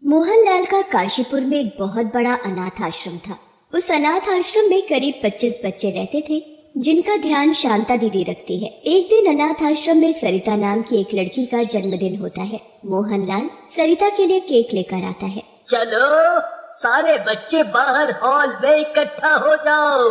मोहनलाल का काशीपुर में एक बहुत बड़ा अनाथ आश्रम था। उस अनाथ आश्रम में करीब 25 बच्चे रहते थे जिनका ध्यान शांता दीदी रखती है। एक दिन अनाथ आश्रम में सरिता नाम की एक लड़की का जन्मदिन होता है। मोहनलाल सरिता के लिए केक लेकर आता है। चलो सारे बच्चे बाहर हॉल में इकट्ठा हो जाओ।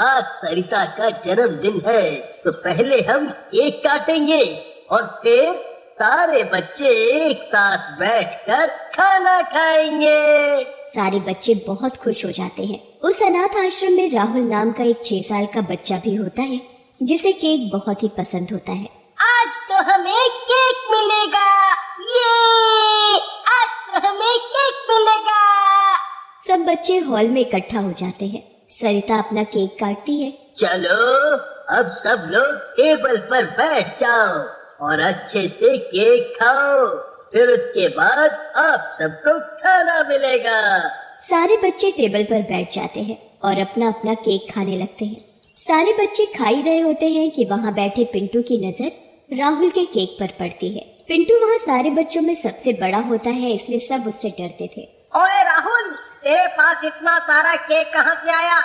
आज सरिता का जन्मदिन है तो पहले हम केक काटेंगे और फिर सारे बच्चे एक साथ बैठकर खाना खाएंगे। सारे बच्चे बहुत खुश हो जाते हैं। उस अनाथ आश्रम में राहुल नाम का एक 6 साल का बच्चा भी होता है जिसे केक बहुत ही पसंद होता है। आज तो हमें केक मिलेगा, ये आज तो हमें केक मिलेगा। सब बच्चे हॉल में इकट्ठा हो जाते हैं। सरिता अपना केक काटती है। चलो अब सब लोग टेबल पर बैठ जाओ और अच्छे से केक खाओ, फिर उसके बाद आप सबको खाना मिलेगा। सारे बच्चे टेबल पर बैठ जाते हैं और अपना अपना केक खाने लगते हैं। सारे बच्चे खा ही रहे होते हैं कि वहाँ बैठे पिंटू की नजर राहुल के केक पर पड़ती है। पिंटू वहाँ सारे बच्चों में सबसे बड़ा होता है, इसलिए सब उससे डरते थे। ओए राहुल, तेरे पास इतना सारा केक कहाँ से आया?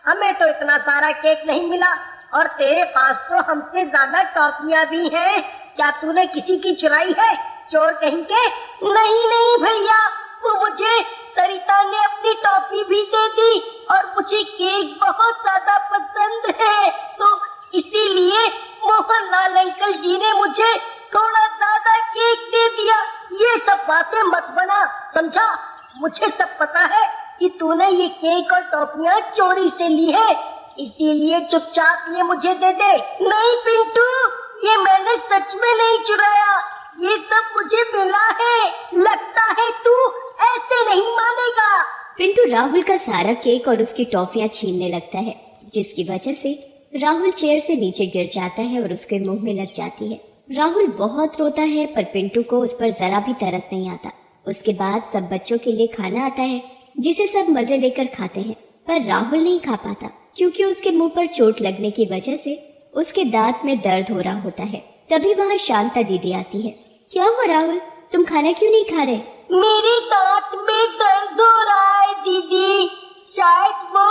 हमें तो इतना सारा केक नहीं मिला और तेरे पास तो हमसे ज्यादा टॉफियाँ भी हैं। क्या तूने किसी की चुराई है, चोर कहीं के? नहीं नहीं भैया, वो मुझे सरिता ने अपनी टॉफी भी दे दी और मुझे केक बहुत ज्यादा पसंद है, तो इसीलिए मोहनलाल अंकल जी ने मुझे थोड़ा ज्यादा केक दे दिया। ये सब बातें मत बना, समझा? मुझे सब पता है कि तूने ये केक और टॉफियाँ चोरी से ली है, इसीलिए चुपचाप ये मुझे दे दे। नहीं पिंटू, ये मैंने सच में नहीं चुराया, ये सब मुझे मिला है। लगता है तू ऐसे नहीं मानेगा। पिंटू राहुल का सारा केक और उसकी टॉफियां छीनने लगता है, जिसकी वजह से राहुल चेयर से नीचे गिर जाता है और उसके मुंह में लग जाती है। राहुल बहुत रोता है पर पिंटू को उस पर जरा भी तरस नहीं आता। उसके बाद सब बच्चों के लिए खाना आता है जिसे सब मजे लेकर खाते हैं, पर राहुल नहीं खा पाता क्योंकि उसके मुंह पर चोट लगने की वजह से उसके दांत में दर्द हो रहा होता है। तभी वहाँ शांता दीदी आती है। क्या हुआ राहुल, तुम खाना क्यों नहीं खा रहे? मेरे दांत में दर्द हो रहा है दीदी, शायद वो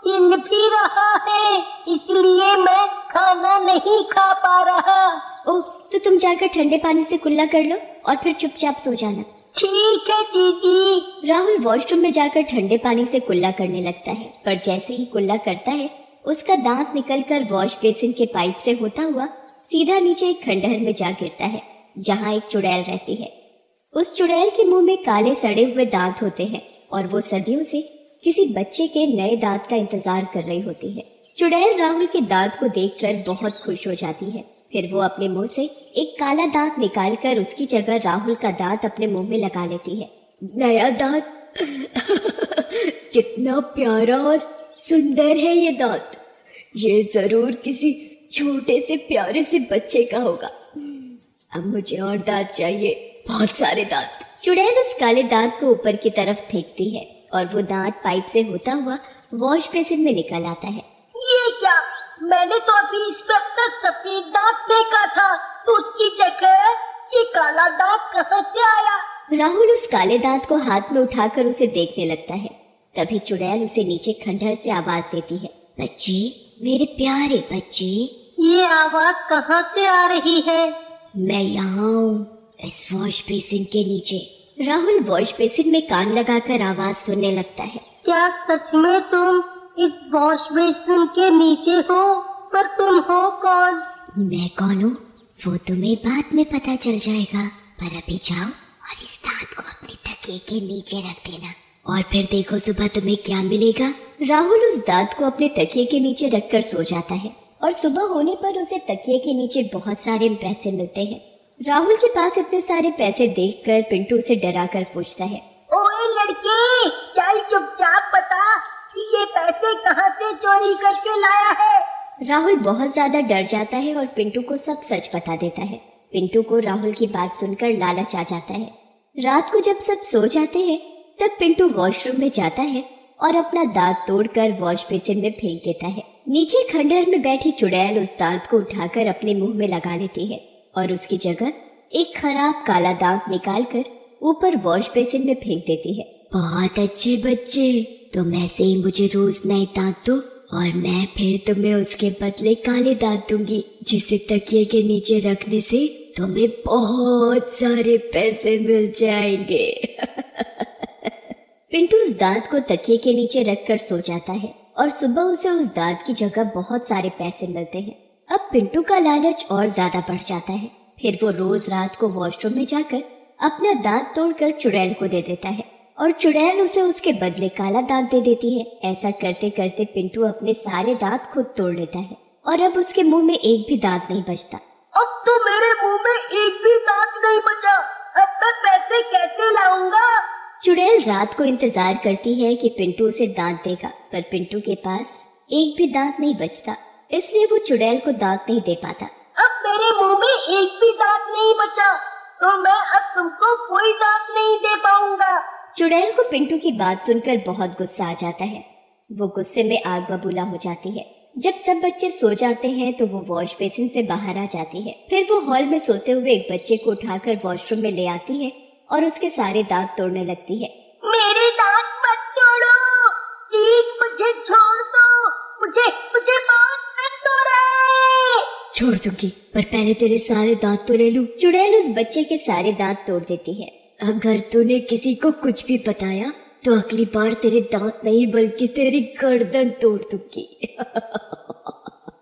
हिल भी रहा है, इसलिए मैं खाना नहीं खा पा रहा। ओह, तो तुम जाकर ठंडे पानी से कुल्ला कर लो और फिर चुपचाप सो जाना। ठीक है दीदी। राहुल वॉशरूम में जाकर ठंडे पानी से कुल्ला करने लगता है, पर जैसे ही कुल्ला करता है उसका दांत निकलकर वॉश बेसिन के पाइप से होता हुआ सीधा नीचे एक खंडहर में जा गिरता है जहाँ एक चुड़ैल रहती है। उस चुड़ैल के मुंह में काले सड़े हुए दांत होते हैं और वो सदियों से किसी बच्चे के नए दांत का इंतजार कर रही होती है। चुड़ैल राहुल के दांत को देखकर बहुत खुश हो जाती है। फिर वो अपने मुंह से एक काला दांत निकालकर उसकी जगह राहुल का दांत अपने मुंह में लगा लेती है। नया दांत कितना प्यारा और सुंदर है ये दांत, ये जरूर किसी छोटे से प्यारे से बच्चे का होगा। अब मुझे और दांत चाहिए, बहुत सारे दांत। चुड़ैल उस काले दांत को ऊपर की तरफ फेंकती है और वो दांत पाइप से होता हुआ वॉश बेसिन में निकल आता है। ये क्या, मैंने तो अभी इस पे अपना सफेद दांत फेंका था, तो उसकी जगह ये काला दांत कहाँ से आया? राहुल उस काले दांत को हाथ में उठाकर उसे देखने लगता है। तभी चुड़ैल उसे नीचे खंडहर से आवाज देती है। बच्ची, मेरे प्यारे बच्चे। ये आवाज कहाँ से आ रही है? मैं यहाँ हूँ, इस वॉश बेसिन के नीचे। राहुल वॉश बेसिन में कान लगाकर आवाज सुनने लगता है। क्या सच में तुम इस वॉश बेसिन के नीचे हो? पर तुम हो कौन? मैं कौन हूँ वो तुम्हें बाद में पता चल जाएगा, पर अभी जाओ और इस दांत को अपने तकिए के नीचे रख देना और फिर देखो सुबह तुम्हें क्या मिलेगा। राहुल उस दांत को अपने तकिए के नीचे रखकर सो जाता है और सुबह होने पर उसे तकिए के नीचे बहुत सारे पैसे मिलते हैं। राहुल के पास इतने सारे पैसे देखकर पिंटू उसे डराकर पूछता है। ओए लड़के, चल चुपचाप बता, ये पैसे कहाँ से चोरी करके लाया है? राहुल बहुत ज्यादा डर जाता है और पिंटू को सब सच बता देता है। पिंटू को राहुल की बात सुनकर लालच आ जाता है। रात को जब सब सो जाते हैं तब पिंटू वॉशरूम में जाता है और अपना दांत तोड़कर वॉश बेसिन में फेंक देता है। नीचे खंडहर में बैठी चुड़ैल उस दांत को उठाकर अपने मुंह में लगा लेती है और उसकी जगह एक खराब काला दांत निकालकर ऊपर वॉश बेसिन में फेंक देती है। बहुत अच्छे बच्चे, तुम ऐसे ही मुझे रोज नए दांत दो और मैं फिर तुम्हें उसके बदले काले दांत दूंगी, जिसे तकिए के नीचे रखने से तुम्हें बहुत सारे पैसे मिल जाएंगे। पिंटू उस दांत को तकिए के नीचे रखकर सो जाता है और सुबह उसे उस दांत की जगह बहुत सारे पैसे मिलते हैं। अब पिंटू का लालच और ज्यादा बढ़ जाता है। फिर वो रोज रात को वॉशरूम में जाकर अपना दांत तोड़कर चुड़ैल को दे देता है और चुड़ैल उसे उसके बदले काला दांत दे देती है। ऐसा करते करते पिंटू अपने सारे दांत खुद तोड़ लेता है और अब उसके मुंह में एक भी दांत नहीं बचता। अब तो मेरे मुंह में एक भी दांत नहीं बचा, अब मैं पैसे कैसे लाऊंगा? चुड़ैल रात को इंतजार करती है कि पिंटू उसे दांत देगा, पर पिंटू के पास एक भी दांत नहीं बचता, इसलिए वो चुड़ैल को दांत नहीं दे पाता। अब मेरे मुंह में एक भी दांत नहीं बचा, तो मैं अब तुमको कोई दांत नहीं दे पाऊंगा। चुड़ैल को पिंटू की बात सुनकर बहुत गुस्सा आ जाता है। वो गुस्से में आग बबूला हो जाती है। जब सब बच्चे सो जाते हैं तो वो वॉश बेसिन से बाहर आ जाती है। फिर वो हॉल में सोते हुए एक बच्चे को उठाकर वॉशरूम में ले आती है और उसके सारे दांत तोड़ने लगती है। मेरे दांत मत तोड़ो, प्लीज मुझे छोड़ दो, मुझे मुझे बहुत दर्द हो रहा है। छोड़ दूंगी, पर पहले तेरे सारे दांत तो ले लूं। चुड़ैल उस बच्चे के सारे दांत तोड़ देती है। अगर तूने किसी को कुछ भी बताया तो अगली बार तेरे दांत नहीं बल्कि तेरी गर्दन तोड़ दूंगी।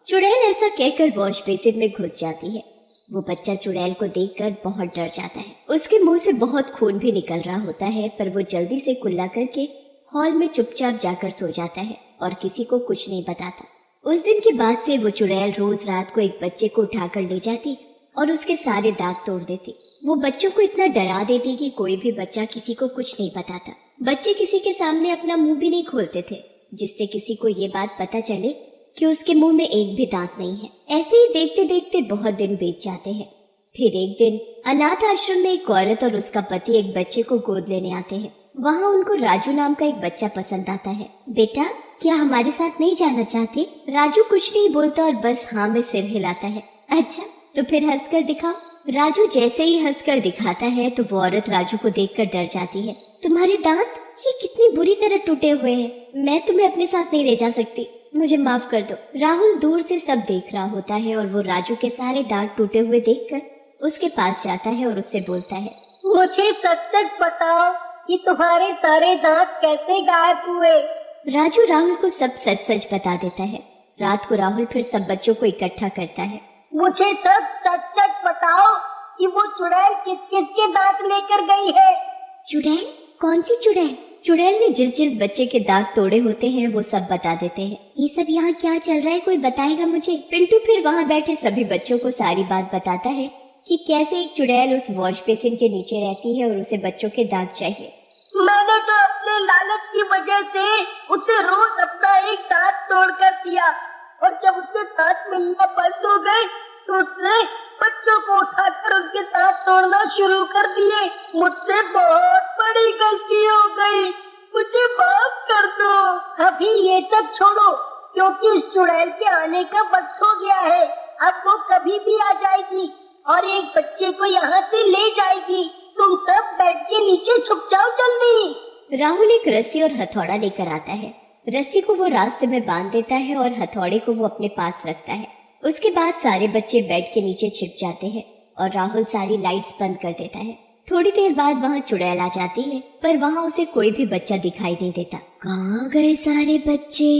चुड़ैल ऐसा कहकर वॉश बेसिन में घुस जाती है। वो बच्चा चुड़ैल को देखकर बहुत डर जाता है। उसके मुंह से बहुत खून भी निकल रहा होता है, पर वो जल्दी से कुल्ला करके हॉल में चुपचाप जाकर सो जाता है और किसी को कुछ नहीं बताता। उस दिन के बाद से वो चुड़ैल रोज रात को एक बच्चे को उठाकर ले जाती और उसके सारे दांत तोड़ देती। वो बच्चों को इतना डरा देती कि कोई भी बच्चा किसी को कुछ नहीं बताता। बच्चे किसी के सामने अपना मुंह भी नहीं खोलते थे, जिससे किसी को ये बात पता चले कि उसके मुंह में एक भी दांत नहीं है। ऐसे ही देखते देखते बहुत दिन बीत जाते हैं। फिर एक दिन अनाथ आश्रम में एक औरत और उसका पति एक बच्चे को गोद लेने आते हैं। वहाँ उनको राजू नाम का एक बच्चा पसंद आता है। बेटा, क्या हमारे साथ नहीं जाना चाहते? राजू कुछ नहीं बोलता और बस हाँ में सिर हिलाता है। अच्छा, तो फिर हंसकर दिखाओ। राजू जैसे ही हंसकर दिखाता है तो वो औरत राजू को देखकर डर जाती है। तुम्हारे दांत ये कितनी बुरी तरह टूटे हुए हैं, मैं तुम्हें अपने साथ नहीं ले जा सकती, मुझे माफ कर दो। राहुल दूर से सब देख रहा होता है और वो राजू के सारे दांत टूटे हुए देखकर उसके पास जाता है और उससे बोलता है, मुझे सच सच बताओ कि तुम्हारे सारे दांत कैसे गायब हुए? राजू राहुल को सब सच सच बता देता है। रात को राहुल फिर सब बच्चों को इकट्ठा करता है। मुझे सब सच सच बताओ कि वो चुड़ैल किस किस के दांत लेकर गई है? चुड़ैल? कौन सी चुड़ैल? चुड़ैल ने जिस जिस बच्चे के दांत तोड़े होते हैं वो सब बता देते हैं। ये सब यहाँ क्या चल रहा है, कोई बताएगा मुझे? पिंटू फिर वहाँ बैठे सभी बच्चों को सारी बात बताता है कि कैसे एक चुड़ैल उस वॉश बेसिन के नीचे रहती है और उसे बच्चों के दांत चाहिए। मैंने तो अपने लालच की वजह से उसे रोज अपना एक दांत तोड़ कर दिया और जब उसे दांत मिलना बंद हो गए तो उसने बच्चों को उठाकर उनके दांत तोड़ना शुरू कर दिए। मुझसे बहुत बड़ी गलती हो गई, मुझे माफ कर दो। अभी ये सब छोड़ो, क्योंकि उस चुड़ैल के आने का वक्त हो गया है। अब वो कभी भी आ जाएगी और एक बच्चे को यहाँ से ले जाएगी। तुम सब बेड के नीचे छुप जाओ जल्दी। राहुल एक रस्सी और हथौड़ा लेकर आता है। रस्सी को वो रास्ते में बांध देता है और हथौड़े को वो अपने पास रखता है। उसके बाद सारे बच्चे बेड के नीचे छिप जाते हैं और राहुल सारी लाइट्स बंद कर देता है। थोड़ी देर बाद वहाँ चुड़ैल आ जाती है, पर वहाँ उसे कोई भी बच्चा दिखाई नहीं देता। कहाँ गए सारे बच्चे?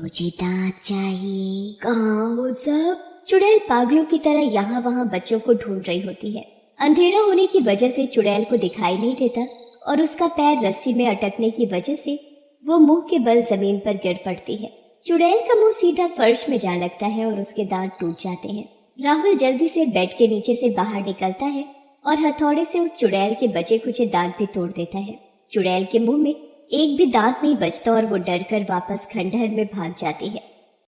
मुझे दांत चाहिए, कहाँ हो सब? चुड़ैल पागलों की तरह यहाँ वहाँ बच्चों को ढूंढ रही होती है। अंधेरा होने की वजह से चुड़ैल को दिखाई नहीं देता और उसका पैर रस्सी में अटकने की वजह से वो मुंह के बल जमीन पर गिर पड़ती है। चुड़ैल का मुंह सीधा फर्श में जा लगता है और उसके दांत टूट जाते हैं। राहुल जल्दी से बेड के नीचे से बाहर निकलता है और हथौड़े से उस चुड़ैल के बचे कुचे दांत भी तोड़ देता है। चुड़ैल के मुंह में एक भी दांत नहीं बचता और वो डर कर वापस खंडहर में भाग जाती है।